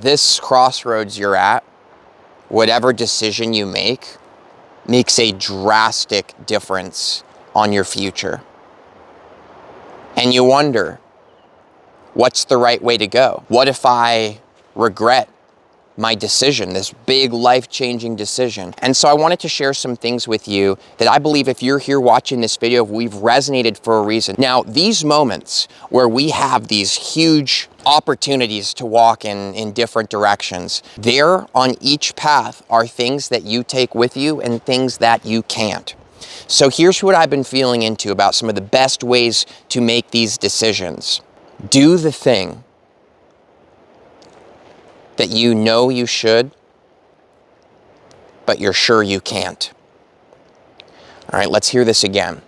This crossroads you're at, whatever decision you make, makes a drastic difference on your future. And you wonder, what's the right way to go? What if I regret my decision, this big life-changing decision? And so I wanted to share some things with you that I believe if you're here watching this video, we've resonated for a reason. Now, these moments where we have these huge opportunities to walk in different directions, there on each path are things that you take with you and things that you can't. So here's what I've been feeling into about some of the best ways to make these decisions. Do the thing that you know you should, but you're sure you can't. All right, let's hear this again.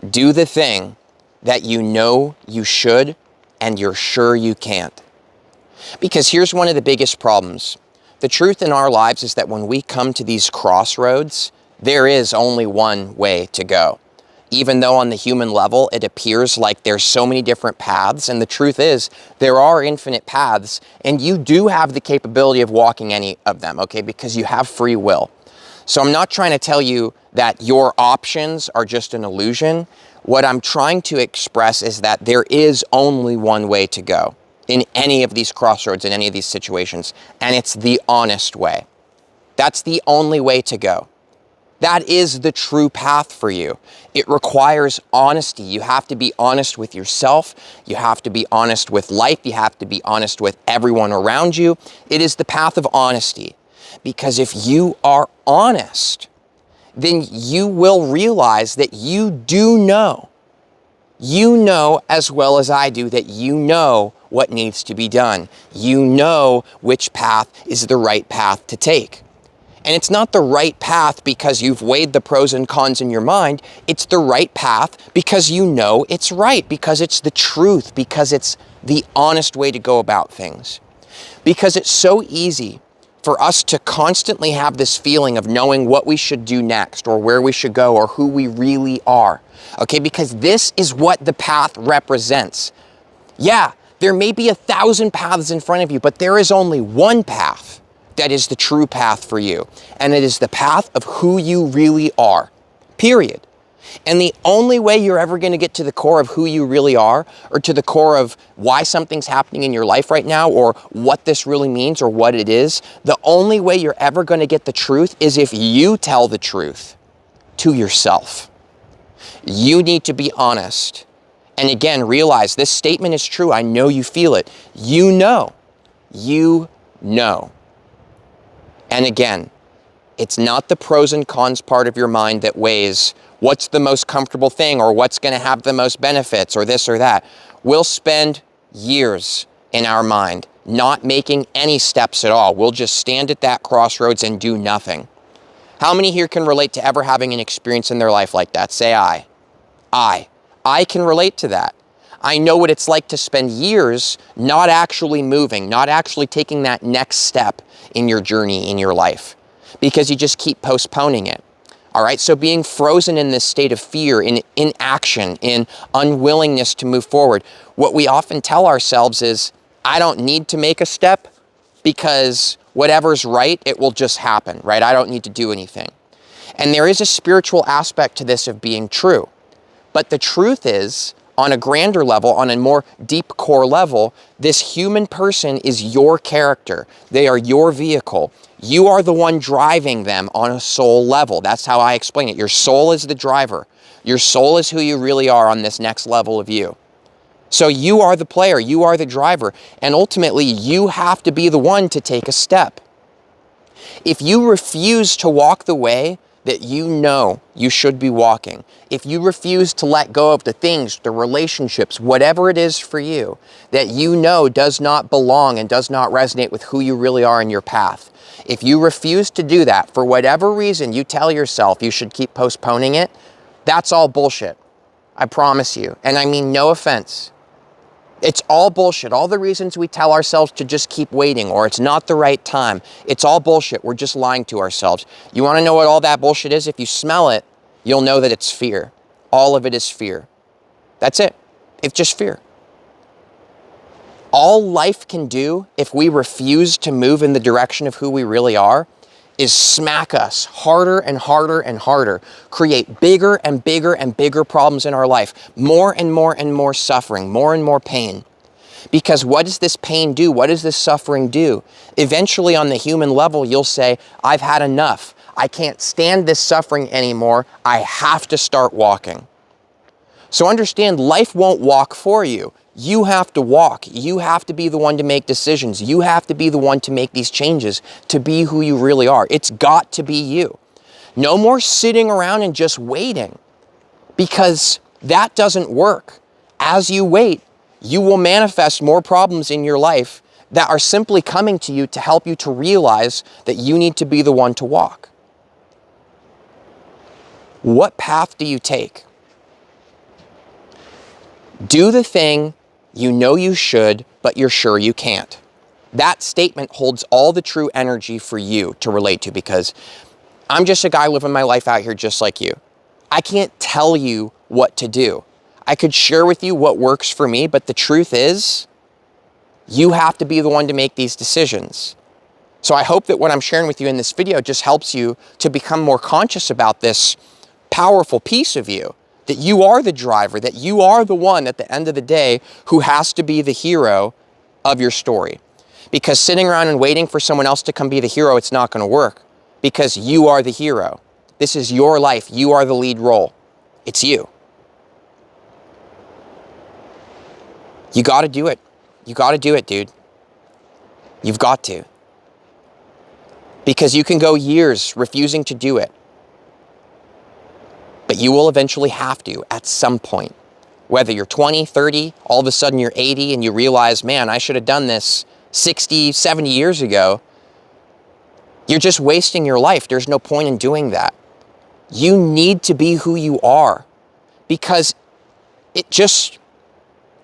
Do the thing that you know you should, and you're sure you can't. Because here's one of the biggest problems. The truth in our lives is that when we come to these crossroads, there is only one way to go. Even though on the human level, it appears like there's so many different paths, and the truth is there are infinite paths, and you do have the capability of walking any of them, okay, because you have free will. So I'm not trying to tell you that your options are just an illusion. What I'm trying to express is that there is only one way to go in any of these crossroads, in any of these situations, and it's the honest way. That's the only way to go. That is the true path for you. It requires honesty. You have to be honest with yourself. You have to be honest with life. You have to be honest with everyone around you. It is the path of honesty. Because if you are honest, then you will realize that you do know. You know as well as I do that you know what needs to be done. You know which path is the right path to take. And it's not the right path because you've weighed the pros and cons in your mind. It's the right path because you know it's right, because it's the truth, because it's the honest way to go about things. Because it's so easy for us to constantly have this feeling of knowing what we should do next, or where we should go, or who we really are. Okay, because this is what the path represents. Yeah, there may be 1,000 paths in front of you, but there is only one path that is the true path for you. And it is the path of who you really are, period. And the only way you're ever going to get to the core of who you really are, or to the core of why something's happening in your life right now, or what this really means, or what it is, the only way you're ever going to get the truth is if you tell the truth to yourself. You need to be honest. And again, realize this statement is true. I know you feel it. You know. You know. And again, it's not the pros and cons part of your mind that weighs what's the most comfortable thing, or what's going to have the most benefits, or this or that. We'll spend years in our mind not making any steps at all. We'll just stand at that crossroads and do nothing. How many here can relate to ever having an experience in their life like that? Say I. I can relate to that. I know what it's like to spend years not actually moving, not actually taking that next step in your journey, in your life, because you just keep postponing it. All right, so being frozen in this state of fear, in inaction, in unwillingness to move forward, what we often tell ourselves is, I don't need to make a step because whatever's right, it will just happen, right? I don't need to do anything. And there is a spiritual aspect to this of being true. But the truth is, on a grander level, on a more deep core level, this human person is your character. They are your vehicle. You are the one driving them on a soul level. That's how I explain it. Your soul is the driver. Your soul is who you really are on this next level of you. So you are the player. You are the driver. And ultimately, you have to be the one to take a step. If you refuse to walk the way that you know you should be walking, if you refuse to let go of the things, the relationships, whatever it is for you, that you know does not belong and does not resonate with who you really are in your path, if you refuse to do that, for whatever reason you tell yourself you should keep postponing it, that's all bullshit. I promise you. And I mean no offense. It's all bullshit. All the reasons we tell ourselves to just keep waiting, or it's not the right time, it's all bullshit. We're just lying to ourselves. You want to know what all that bullshit is? If you smell it, you'll know that it's fear. All of it is fear. That's it. It's just fear. All life can do if we refuse to move in the direction of who we really are is smack us harder and harder and harder, create bigger and bigger and bigger problems in our life, more and more and more suffering, more and more pain. Because what does this pain do? What does this suffering do? Eventually on the human level, you'll say, I've had enough. I can't stand this suffering anymore. I have to start walking. So understand, life won't walk for you. You have to walk. You have to be the one to make decisions. You have to be the one to make these changes to be who you really are. It's got to be you. No more sitting around and just waiting, because that doesn't work. As you wait, you will manifest more problems in your life that are simply coming to you to help you to realize that you need to be the one to walk. What path do you take? Do the thing you know you should, but you're sure you can't. That statement holds all the true energy for you to relate to, because I'm just a guy living my life out here just like you. I can't tell you what to do. I could share with you what works for me, but the truth is, you have to be the one to make these decisions. So I hope that what I'm sharing with you in this video just helps you to become more conscious about this powerful piece of you. That you are the driver, that you are the one at the end of the day who has to be the hero of your story. Because sitting around and waiting for someone else to come be the hero, it's not going to work. Because you are the hero. This is your life. You are the lead role. It's you. You got to do it. You got to do it, dude. You've got to. Because you can go years refusing to do it. But you will eventually have to at some point. Whether you're 20, 30, all of a sudden you're 80 and you realize, man, I should have done this 60, 70 years ago. You're just wasting your life. There's no point in doing that. You need to be who you are, because it just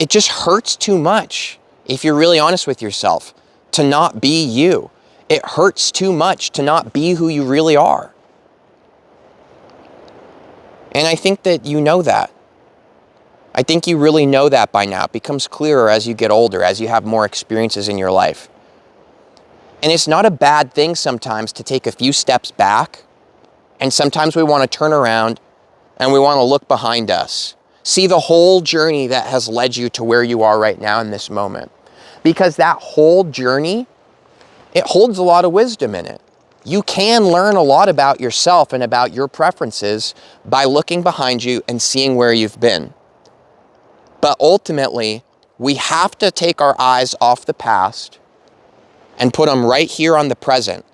hurts too much, if you're really honest with yourself, to not be you. It hurts too much to not be who you really are. And I think that you know that. I think you really know that by now. It becomes clearer as you get older, as you have more experiences in your life. And it's not a bad thing sometimes to take a few steps back, and sometimes we want to turn around and we want to look behind us. See the whole journey that has led you to where you are right now in this moment. Because that whole journey, it holds a lot of wisdom in it. You can learn a lot about yourself and about your preferences by looking behind you and seeing where you've been. But ultimately, we have to take our eyes off the past and put them right here on the present.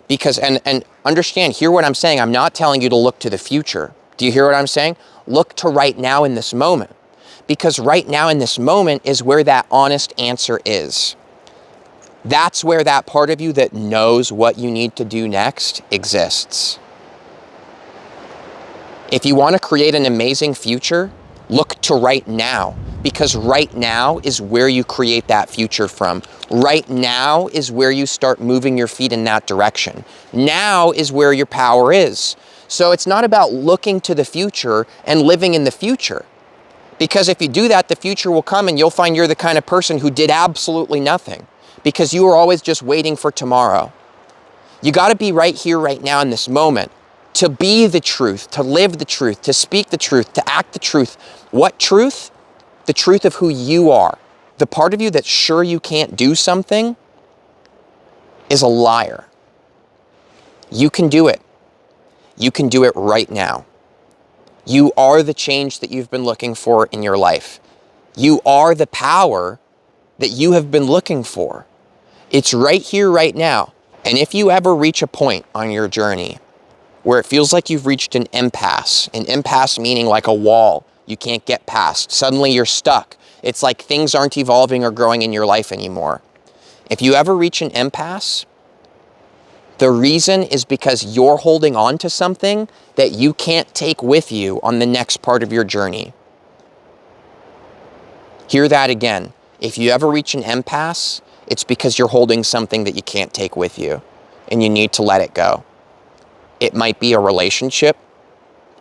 Because, and understand, hear what I'm saying. I'm not telling you to look to the future. Do you hear what I'm saying? Look to right now in this moment. Because right now in this moment is where that honest answer is. That's where that part of you that knows what you need to do next exists. If you want to create an amazing future, look to right now, because right now is where you create that future from. Right now is where you start moving your feet in that direction. Now is where your power is. So it's not about looking to the future and living in the future. Because if you do that, the future will come and you'll find you're the kind of person who did absolutely nothing. Because you were always just waiting for tomorrow. You got to be right here, right now in this moment, to be the truth, to live the truth, to speak the truth, to act the truth. What truth? The truth of who you are. The part of you that's sure you can't do something is a liar. You can do it. You can do it right now. You are the change that you've been looking for in your life. You are the power that you have been looking for. It's right here, right now. And if you ever reach a point on your journey where it feels like you've reached an impasse meaning like a wall you can't get past, suddenly you're stuck. It's like things aren't evolving or growing in your life anymore. If you ever reach an impasse, the reason is because you're holding on to something that you can't take with you on the next part of your journey. Hear that again. If you ever reach an impasse, it's because you're holding something that you can't take with you and you need to let it go. It might be a relationship.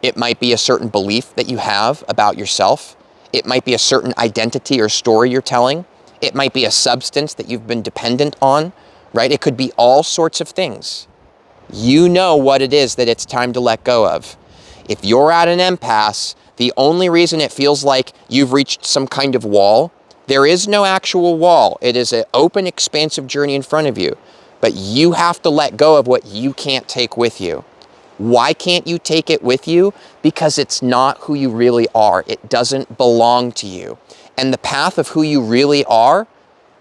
It might be a certain belief that you have about yourself. It might be a certain identity or story you're telling. It might be a substance that you've been dependent on, right? It could be all sorts of things. You know what it is that it's time to let go of. If you're at an impasse, the only reason it feels like you've reached some kind of wall, there is no actual wall. It is an open, expansive journey in front of you. But you have to let go of what you can't take with you. Why can't you take it with you? Because it's not who you really are. It doesn't belong to you. And the path of who you really are,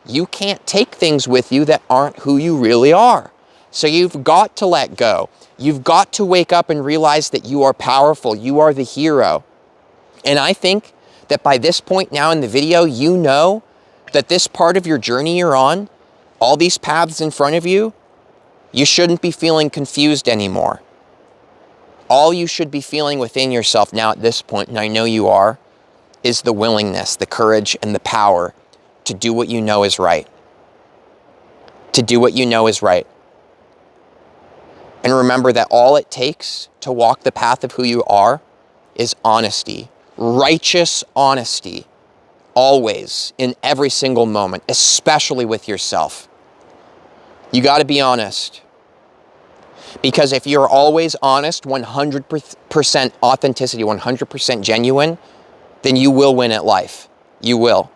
you can't take things with you that aren't who you really are. So you've got to let go. You've got to wake up and realize that you are powerful. You are the hero. And I think that by this point now in the video, you know that this part of your journey you're on, all these paths in front of you, you shouldn't be feeling confused anymore. All you should be feeling within yourself now at this point, and I know you are, is the willingness, the courage, and the power to do what you know is right. To do what you know is right. And remember that all it takes to walk the path of who you are is honesty, righteous honesty, always, in every single moment, especially with yourself. You got to be honest. Because if you're always honest, 100% authenticity, 100% genuine, then you will win at life. You will.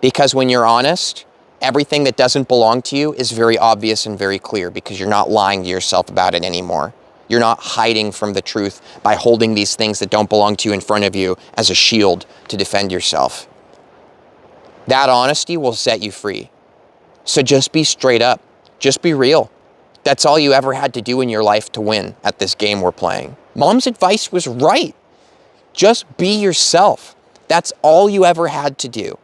Because when you're honest, everything that doesn't belong to you is very obvious and very clear because you're not lying to yourself about it anymore. You're not hiding from the truth by holding these things that don't belong to you in front of you as a shield to defend yourself. That honesty will set you free. So just be straight up. Just be real. That's all you ever had to do in your life to win at this game we're playing. Mom's advice was right. Just be yourself. That's all you ever had to do.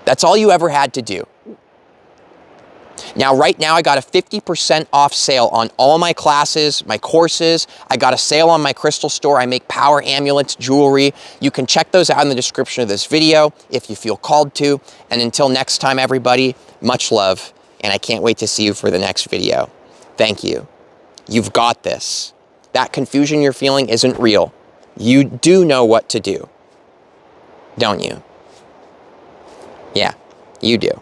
That's all you ever had to do. Now, right now, I got a 50% off sale on all my classes, my courses. I got a sale on my crystal store. I make power amulets, jewelry. You can check those out in the description of this video if you feel called to. And until next time, everybody, much love. And I can't wait to see you for the next video. Thank you. You've got this. That confusion you're feeling isn't real. You do know what to do, don't you? Yeah, you do.